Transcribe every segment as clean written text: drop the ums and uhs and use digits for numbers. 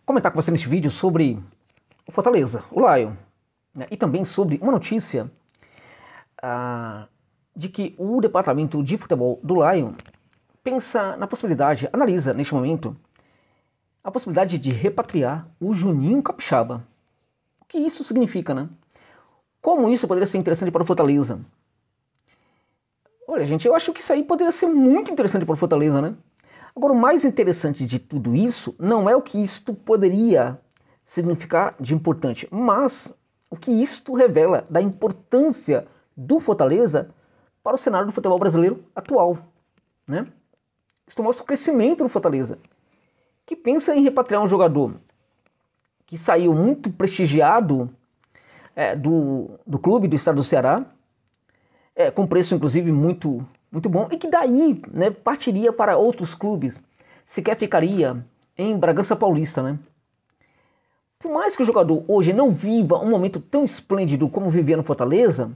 comentar com você neste vídeo sobre o Fortaleza, o Lion, né, e também sobre uma notícia de que o departamento de futebol do Lion pensa na possibilidade, analisa neste momento, a possibilidade de repatriar o Juninho Capixaba. O que isso significa, né? Como isso poderia ser interessante para o Fortaleza? Olha, gente, eu acho que isso aí poderia ser muito interessante para o Fortaleza, né? Agora, o mais interessante de tudo isso não é o que isto poderia significar de importante, mas o que isto revela da importância do Fortaleza para o cenário do futebol brasileiro atual, né? Isto mostra o crescimento do Fortaleza, que pensa em repatriar um jogador que saiu muito prestigiado do clube do estado do Ceará, com preço inclusive muito bom, e que daí, né, partiria para outros clubes, sequer ficaria em Bragança Paulista, né? Por mais que o jogador hoje não viva um momento tão esplêndido como vivia no Fortaleza,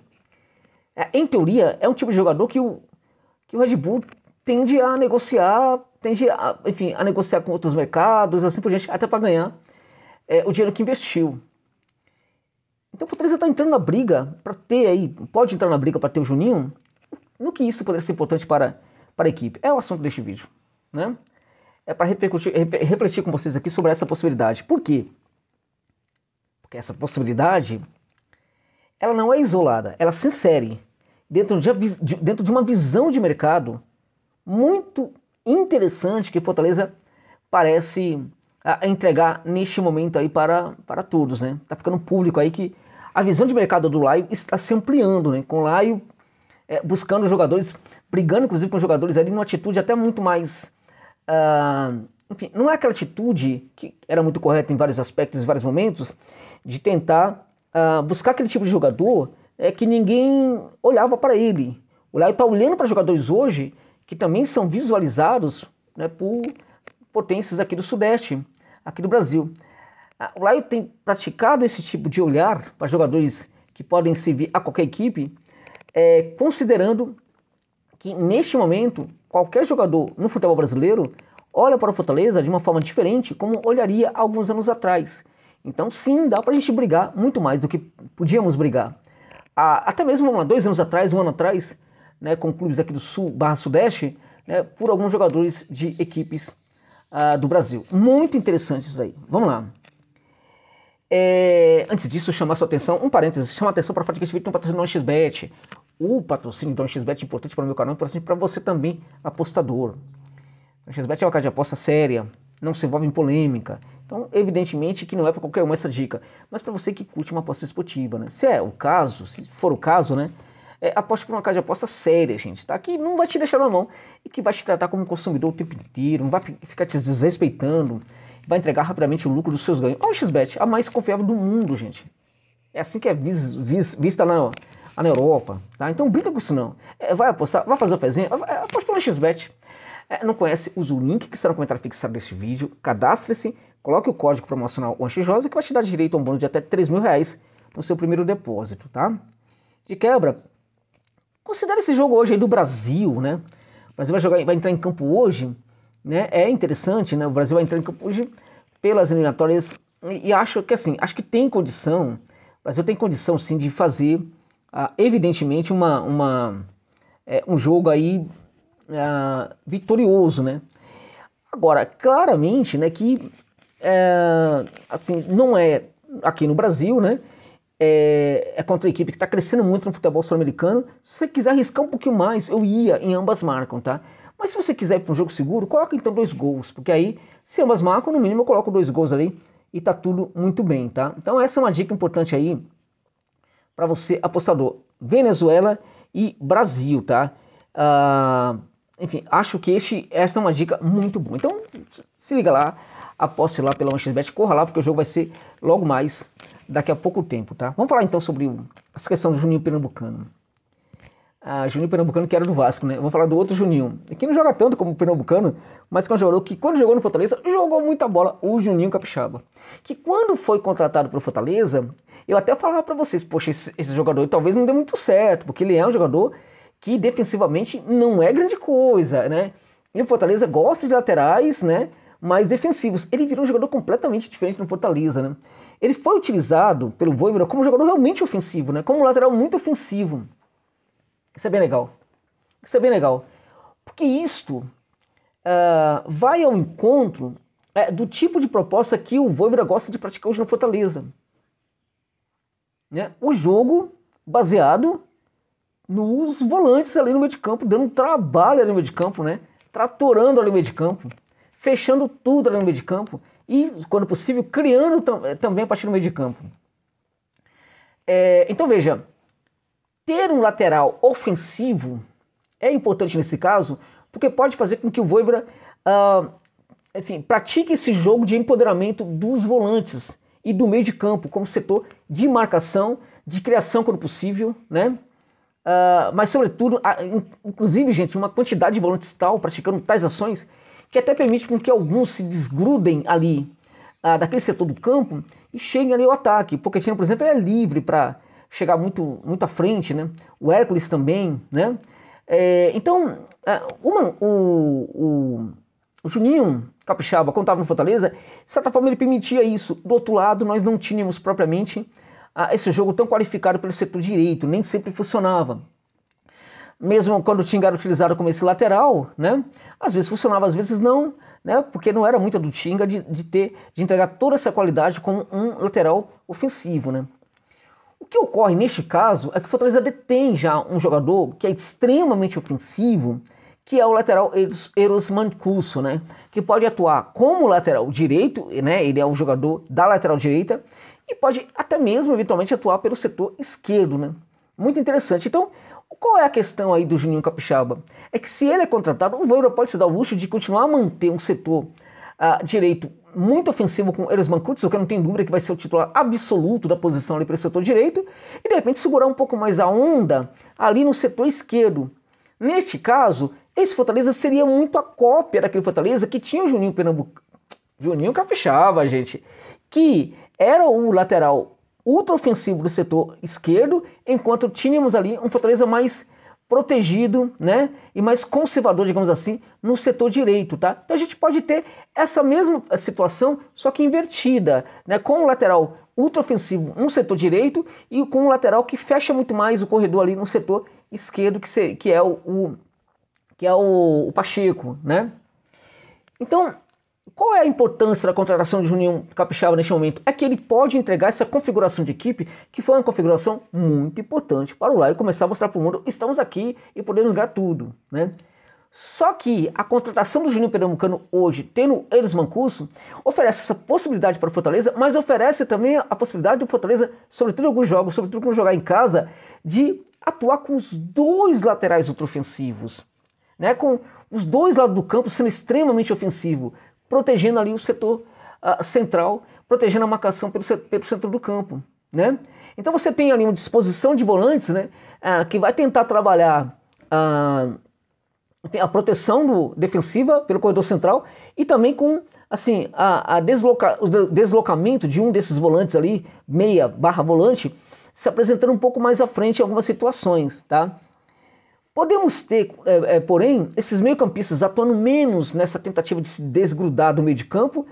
em teoria é um tipo de jogador que o Red Bull tende a negociar, enfim, a negociar com outros mercados, assim por diante, até para ganhar o dinheiro que investiu. Então o Fortaleza está entrando na briga para ter aí, pode entrar na briga para ter o Juninho. No que isso poderia ser importante para a equipe? É o assunto deste vídeo, né? É para refletir com vocês aqui sobre essa possibilidade. Por quê? Porque essa possibilidade, ela não é isolada, ela se insere dentro de uma visão de mercado muito interessante que Fortaleza parece entregar neste momento aí para todos, né? Tá ficando público aí que a visão de mercado do Lion está se ampliando, né? Com o Lion buscando jogadores, brigando inclusive com jogadores ali numa atitude até muito mais, enfim, não é aquela atitude que era muito correta em vários aspectos, em vários momentos, de tentar buscar aquele tipo de jogador que ninguém olhava para ele. O Lion está olhando para jogadores hoje que também são visualizados, né, por potências aqui do Sudeste, aqui do Brasil. O Lion tem praticado esse tipo de olhar para jogadores que podem servir a qualquer equipe, considerando que neste momento qualquer jogador no futebol brasileiro olha para o Fortaleza de uma forma diferente como olharia alguns anos atrás. Então sim, dá para a gente brigar muito mais do que podíamos brigar. Até mesmo 2 anos atrás, 1 ano atrás, né, com clubes aqui do Sul/Sudeste, né, por alguns jogadores de equipes do Brasil. Muito interessante isso daí. Vamos lá. Antes disso, chamar sua atenção, um parênteses, chamar a atenção para o fato de que esse vídeo tem um patrocínio do XBET. O patrocínio do XBET é importante para o meu canal, é importante para você também, apostador. O XBET é uma casa de aposta séria, não se envolve em polêmica. Então, evidentemente que não é para qualquer um essa dica, mas para você que curte uma aposta esportiva, né? Se for o caso, né? Aposte por uma casa de aposta séria, gente, tá? Que não vai te deixar na mão e que vai te tratar como consumidor o tempo inteiro, não vai ficar te desrespeitando, vai entregar rapidamente o lucro dos seus ganhos. Olha o XBET, a mais confiável do mundo, gente. É assim que é vista na Europa, tá? Então brinca com isso não. Vai apostar, vai fazer a fezinha, aposte pelo XBET. Não conhece, usa o link que está no comentário fixado deste vídeo, cadastre-se, coloque o código promocional ONXJOSA que vai te dar direito a um bônus de até R$3.000 no seu primeiro depósito, tá? De quebra, considere esse jogo hoje aí do Brasil, né? O Brasil vai entrar em campo hoje, né? É interessante, né? O Brasil vai entrar em campo hoje pelas eliminatórias e acho que tem condição, o Brasil tem condição sim de fazer, evidentemente, um jogo aí vitorioso, né? Agora, claramente, né, que assim, não é aqui no Brasil, né? É contra a equipe que está crescendo muito no futebol sul-americano. Se você quiser arriscar um pouquinho mais, eu ia em ambas marcam, tá? Mas se você quiser ir para um jogo seguro, coloca então 2 gols, porque aí, se ambas marcam, no mínimo eu coloco 2 gols ali e tá tudo muito bem, tá? Então essa é uma dica importante aí para você, apostador. Venezuela e Brasil, tá? Enfim, acho que essa é uma dica muito boa. Então, se liga lá, aposte lá pela OneXBet, corra lá, porque o jogo vai ser logo mais, daqui a pouco tempo, tá? Vamos falar então sobre essa questão do Juninho Pernambucano. Juninho Pernambucano que era do Vasco, né? Vamos falar do outro Juninho, que não joga tanto como o Pernambucano, mas que é um jogador que quando jogou no Fortaleza, jogou muita bola, o Juninho Capixaba. Que quando foi contratado para o Fortaleza, eu até falava para vocês, poxa, esse jogador talvez não dê muito certo, porque ele é um jogador que defensivamente não é grande coisa, né? E o Fortaleza gosta de laterais, né? mais defensivos. Ele virou um jogador completamente diferente no Fortaleza, né? Ele foi utilizado pelo Vojvoda como jogador realmente ofensivo, né? Como um lateral muito ofensivo. Isso é bem legal. Isso é bem legal. Porque isto vai ao encontro do tipo de proposta que o Vojvoda gosta de praticar hoje no Fortaleza. Né? O jogo baseado nos volantes ali no meio de campo, dando trabalho ali no meio de campo, né? Tratorando ali no meio de campo, fechando tudo ali no meio de campo e, quando possível, criando também a partir do meio de campo. Então veja, ter um lateral ofensivo é importante nesse caso, porque pode fazer com que o Vojvoda pratique esse jogo de empoderamento dos volantes e do meio de campo como setor de marcação, de criação quando possível, né? Mas sobretudo, inclusive, gente, uma quantidade de volantes tal praticando tais ações que até permite com que alguns se desgrudem ali daquele setor do campo e cheguem ali ao ataque. O Pochettino, por exemplo, é livre para chegar muito à frente, né? O Hércules também, né? Então, o Juninho Capixaba, quando estava no Fortaleza, de certa forma ele permitia isso. Do outro lado, nós não tínhamos propriamente esse jogo tão qualificado pelo setor direito, nem sempre funcionava. Mesmo quando o Tinga era utilizado como esse lateral, né? Às vezes funcionava, às vezes não, né? Porque não era muito do Tinga de entregar toda essa qualidade como um lateral ofensivo, né? O que ocorre neste caso é que o Fortaleza detém já um jogador que é extremamente ofensivo, que é o lateral Eros Mancuso, né? Que pode atuar como lateral direito, né? Ele é o jogador da lateral direita e pode até mesmo eventualmente atuar pelo setor esquerdo, né? Muito interessante. Então, qual é a questão aí do Juninho Capixaba? É que se ele é contratado, o Vojvoda pode se dar o luxo de continuar a manter um setor direito muito ofensivo com o Eros Mancuso, que eu não tenho dúvida que vai ser o titular absoluto da posição ali para o setor direito, e de repente segurar um pouco mais a onda ali no setor esquerdo. Neste caso, esse Fortaleza seria muito a cópia daquele Fortaleza que tinha o Juninho Capixaba, gente, que era o lateral ultra ofensivo do setor esquerdo, enquanto tínhamos ali um Fortaleza mais protegido, né, e mais conservador, digamos assim, no setor direito, tá? Então a gente pode ter essa mesma situação, só que invertida, né, com o lateral ultra ofensivo no setor direito e com o lateral que fecha muito mais o corredor ali no setor esquerdo, que é o Pacheco, né? Então, qual é a importância da contratação de Juninho Capixaba neste momento? É que ele pode entregar essa configuração de equipe, que foi uma configuração muito importante para o Laio começar a mostrar para o mundo, estamos aqui e podemos ganhar tudo, né? Só que a contratação do Juninho Pernambucano hoje, tendo Eros Mancuso, oferece essa possibilidade para o Fortaleza, mas oferece também a possibilidade do Fortaleza, sobretudo em alguns jogos, sobretudo quando jogar em casa, de atuar com os dois laterais ultraofensivos, né? Com os dois lados do campo sendo extremamente ofensivo, protegendo ali o setor central, protegendo a marcação pelo centro do campo, né? Então você tem ali uma disposição de volantes, né, que vai tentar trabalhar a proteção defensiva pelo corredor central e também com assim, o deslocamento de um desses volantes ali, meia/volante, se apresentando um pouco mais à frente em algumas situações, tá? Podemos ter, porém, esses meio-campistas atuando menos nessa tentativa de se desgrudar do meio de campo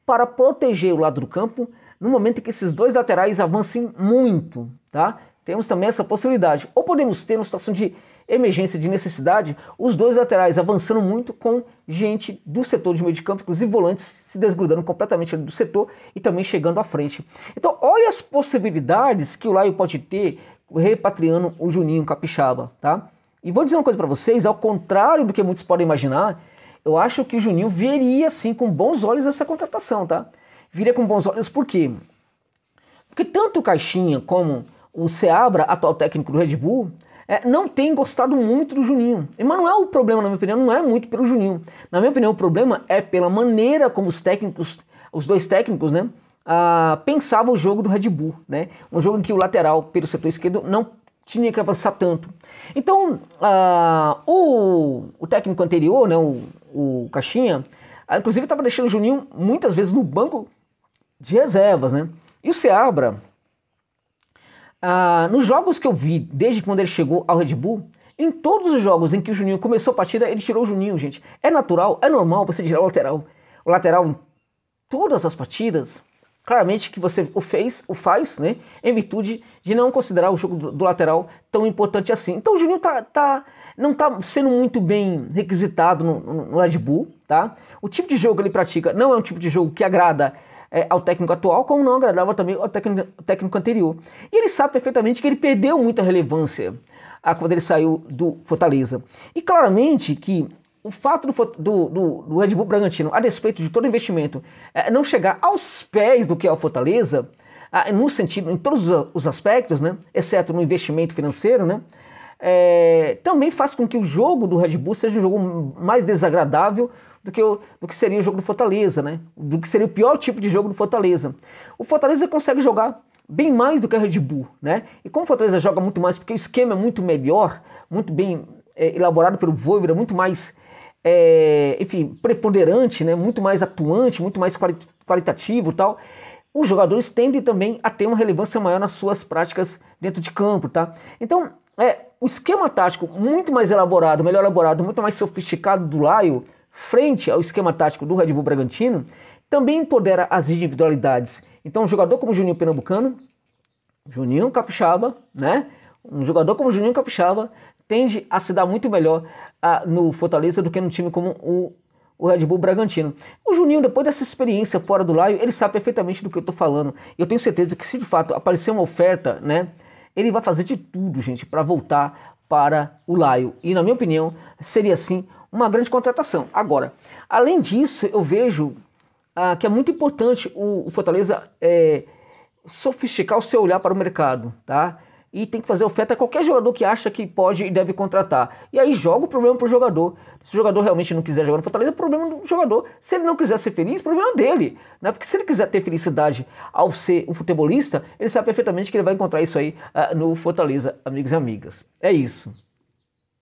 para proteger o lado do campo no momento em que esses dois laterais avancem muito, tá? Temos também essa possibilidade. Ou podemos ter, uma situação de emergência, de necessidade, os dois laterais avançando muito com gente do setor de meio de campo, inclusive volantes se desgrudando completamente do setor e também chegando à frente. Então, olha as possibilidades que o Laio pode ter repatriando o Juninho Capixaba, tá? E vou dizer uma coisa para vocês, ao contrário do que muitos podem imaginar, eu acho que o Juninho veria sim com bons olhos essa contratação, tá? Viria com bons olhos por quê? Porque tanto o Caixinha como o Seabra, atual técnico do Red Bull, não tem gostado muito do Juninho. Mas não é o problema, na minha opinião, não é muito pelo Juninho. Na minha opinião, o problema é pela maneira como os dois técnicos, né, pensavam o jogo do Red Bull, né? Um jogo em que o lateral pelo setor esquerdo não tinha que avançar tanto. Então, o técnico anterior, né, o Caixinha, inclusive estava deixando o Juninho muitas vezes no banco de reservas, né? E o Seabra, nos jogos que eu vi desde quando ele chegou ao Red Bull, em todos os jogos em que o Juninho começou a partida, ele tirou o Juninho, gente. É natural, é normal você tirar o lateral. O o lateral em todas as partidas, claramente que você o faz, né, em virtude de não considerar o jogo do lateral tão importante assim. Então o Juninho não está sendo muito bem requisitado no Red Bull, tá? O tipo de jogo que ele pratica não é um tipo de jogo que agrada ao técnico atual, como não agradava também ao técnico anterior. E ele sabe perfeitamente que ele perdeu muita relevância quando ele saiu do Fortaleza. E claramente que o fato do Red Bull Bragantino, a despeito de todo investimento, não chegar aos pés do que é o Fortaleza, no sentido, em todos os aspectos, né, exceto no investimento financeiro, né, também faz com que o jogo do Red Bull seja um jogo mais desagradável do que seria o jogo do Fortaleza, né, do que seria o pior tipo de jogo do Fortaleza. O Fortaleza consegue jogar bem mais do que a Red Bull, né, e como o Fortaleza joga muito mais, porque o esquema é muito melhor, muito bem elaborado pelo Vojvoda, muito mais enfim, preponderante, né, muito mais atuante, muito mais qualitativo e tal, os jogadores tendem também a ter uma relevância maior nas suas práticas dentro de campo, tá? Então, o esquema tático muito mais elaborado, melhor elaborado, muito mais sofisticado do Laio, frente ao esquema tático do Red Bull Bragantino, também empodera as individualidades. Então, um jogador como o Juninho Pernambucano, Juninho Capixaba, né? Um jogador como o Juninho Capixaba tende a se dar muito melhor no Fortaleza do que no time como o Red Bull Bragantino. O Juninho, depois dessa experiência fora do Laio, ele sabe perfeitamente do que eu estou falando. Eu tenho certeza que se de fato aparecer uma oferta, né, ele vai fazer de tudo, gente, para voltar para o Laio. E na minha opinião, seria sim uma grande contratação. Agora, além disso, eu vejo que é muito importante o Fortaleza sofisticar o seu olhar para o mercado, tá? E tem que fazer oferta a qualquer jogador que acha que pode e deve contratar. E aí joga o problema pro jogador. Se o jogador realmente não quiser jogar no Fortaleza, é problema do jogador. Se ele não quiser ser feliz, é problema dele, né? Porque se ele quiser ter felicidade ao ser um futebolista, ele sabe perfeitamente que ele vai encontrar isso aí no Fortaleza, amigos e amigas. É isso.